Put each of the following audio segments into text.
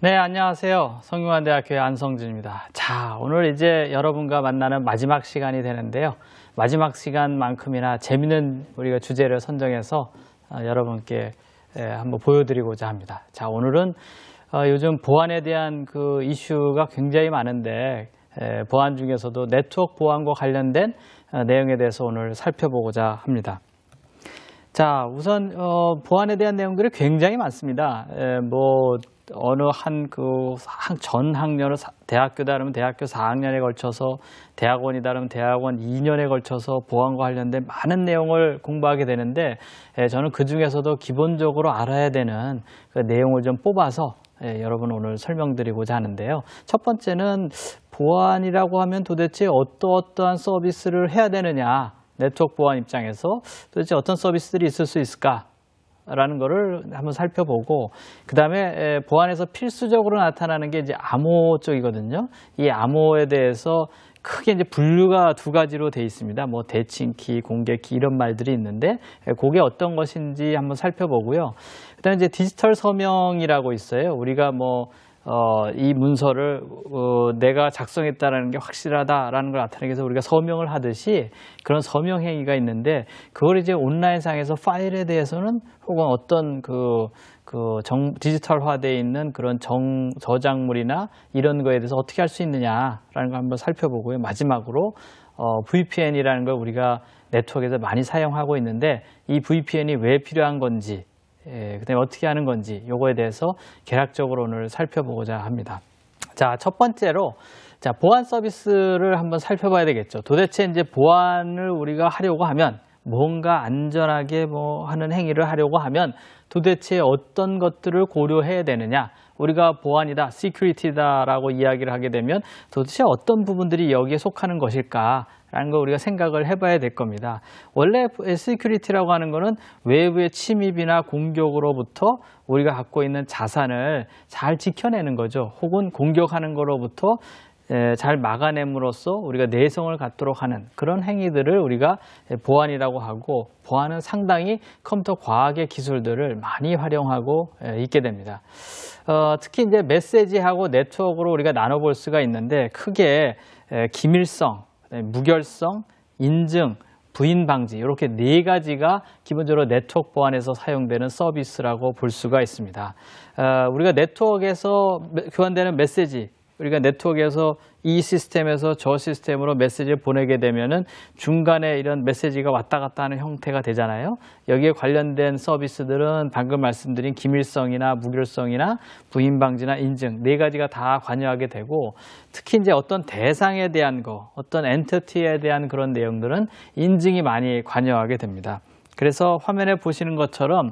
네, 안녕하세요. 성균관대학교의 안성준입니다. 자, 오늘 이제 여러분과 만나는 마지막 시간이 되는데요. 마지막 시간만큼이나 재미있는 우리가 주제를 선정해서 여러분께 한번 보여드리고자 합니다. 자, 오늘은 요즘 보안에 대한 그 이슈가 굉장히 많은데 보안 중에서도 네트워크 보안과 관련된 내용에 대해서 오늘 살펴보고자 합니다. 자, 우선 보안에 대한 내용들이 굉장히 많습니다. 어느 전 학년을 대학교다 그러면 대학교 4학년에 걸쳐서 대학원이다 그러면 대학원 2년에 걸쳐서 보안과 관련된 많은 내용을 공부하게 되는데 저는 그 중에서도 기본적으로 알아야 되는 그 내용을 좀 뽑아서 여러분 오늘 설명드리고자 하는데요. 첫 번째는 보안이라고 하면 도대체 어떠한 서비스를 해야 되느냐, 네트워크 보안 입장에서 도대체 어떤 서비스들이 있을 수 있을까? 라는 거를 한번 살펴보고, 그 다음에 보안에서 필수적으로 나타나는 게 이제 암호 쪽이거든요. 이 암호에 대해서 크게 이제 분류가 두 가지로 돼 있습니다. 뭐 대칭키, 공개키 이런 말들이 있는데 그게 어떤 것인지 한번 살펴보고요. 그 다음에 이제 디지털 서명이라고 있어요. 우리가 이 문서를 내가 작성했다라는 게 확실하다라는 걸 나타내기 위해서 우리가 서명을 하듯이 그런 서명 행위가 있는데, 그걸 이제 온라인상에서 파일에 대해서는 혹은 어떤 디지털화되어 있는 그런 저작물이나 이런 거에 대해서 어떻게 할 수 있느냐라는 걸 한번 살펴보고요. 마지막으로 VPN이라는 걸 우리가 네트워크에서 많이 사용하고 있는데 이 VPN이 왜 필요한 건지, 그다음에 어떻게 하는 건지 요거에 대해서 개략적으로 오늘 살펴보고자 합니다. 자, 첫 번째로 보안 서비스를 한번 살펴봐야 되겠죠. 도대체 이제 보안을 우리가 하려고 하면, 뭔가 안전하게 하는 행위를 하려고 하면 도대체 어떤 것들을 고려해야 되느냐. 우리가 보안이다, 시큐리티다라고 이야기를 하게 되면 도대체 어떤 부분들이 여기에 속하는 것일까? 라는 걸 우리가 생각을 해봐야 될 겁니다. 원래 시큐리티라고 하는 거는 외부의 침입이나 공격으로부터 우리가 갖고 있는 자산을 잘 지켜내는 거죠. 혹은 공격하는 거로부터 잘 막아냄으로써 우리가 내성을 갖도록 하는 그런 행위들을 우리가 보안이라고 하고, 보안은 상당히 컴퓨터 과학의 기술들을 많이 활용하고 있게 됩니다. 특히 이제 메시지하고 네트워크로 우리가 나눠볼 수가 있는데, 크게 기밀성, 무결성, 인증, 부인 방지, 이렇게 네 가지가 기본적으로 네트워크 보안에서 사용되는 서비스라고 볼 수가 있습니다. 우리가 네트워크에서 교환되는 메시지, 우리가 네트워크에서 이 시스템에서 저 시스템으로 메시지를 보내게 되면은 중간에 이런 메시지가 왔다 갔다 하는 형태가 되잖아요. 여기에 관련된 서비스들은 방금 말씀드린 기밀성이나 무결성이나 부인 방지나 인증 네 가지가 다 관여하게 되고, 특히 이제 어떤 대상에 대한 어떤 엔티티에 대한 그런 내용들은 인증이 많이 관여하게 됩니다. 그래서 화면에 보시는 것처럼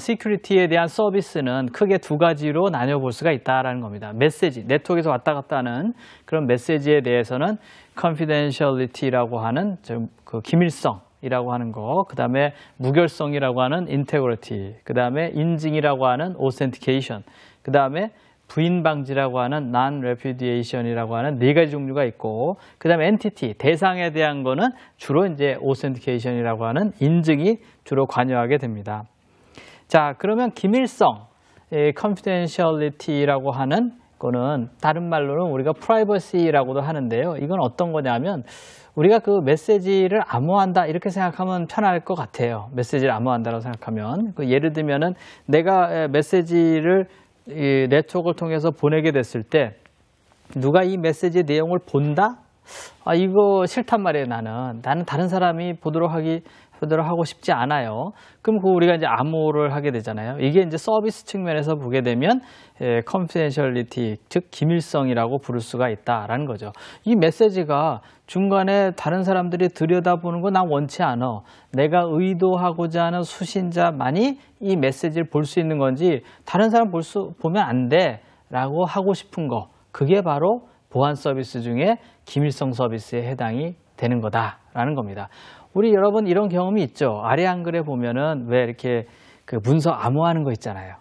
시큐리티에 대한 서비스는 크게 두 가지로 나눠볼 수가 있다는 겁니다. 메시지, 네트워크에서 왔다 갔다 하는 그런 메시지에 대해서는 confidentiality라고 하는 그 기밀성이라고 하는 거, 그 다음에 무결성이라고 하는 integrity, 그 다음에 인증이라고 하는 authentication, 그 다음에 부인 방지라고 하는 non-repudiation이라고 하는 네 가지 종류가 있고, 그 다음에 entity, 대상에 대한 거는 주로 이제 authentication이라고 하는 인증이 주로 관여하게 됩니다. 자, 그러면 기밀성, confidentiality라고 하는 거는 다른 말로는 우리가 privacy라고도 하는데요. 이건 어떤 거냐면 우리가 그 메시지를 암호한다 이렇게 생각하면 편할 것 같아요. 메시지를 암호한다라고 생각하면. 예를 들면은 내가 메시지를 이 네트워크를 통해서 보내게 됐을 때 누가 이 메시지 내용을 본다? 이거 싫단 말이에요. 나는 다른 사람이 보도록 하고 싶지 않아요. 그럼 우리가 이제 암호를 하게 되잖아요. 이게 이제 서비스 측면에서 보게 되면 confidentiality, 즉 기밀성이라고 부를 수가 있다라는 거죠. 이 메시지가 중간에 다른 사람들이 들여다보는 거 난 원치 않아. 내가 의도하고자 하는 수신자만이 이 메시지를 볼 수 있는 건지 다른 사람 보면 안 돼라고 하고 싶은 거, 그게 바로 보안 서비스 중에 기밀성 서비스에 해당이 되는 거다라는 겁니다. 우리 여러분 이런 경험이 있죠. 아래 한글에 보면은 왜 이렇게 그 문서 암호하는 거 있잖아요.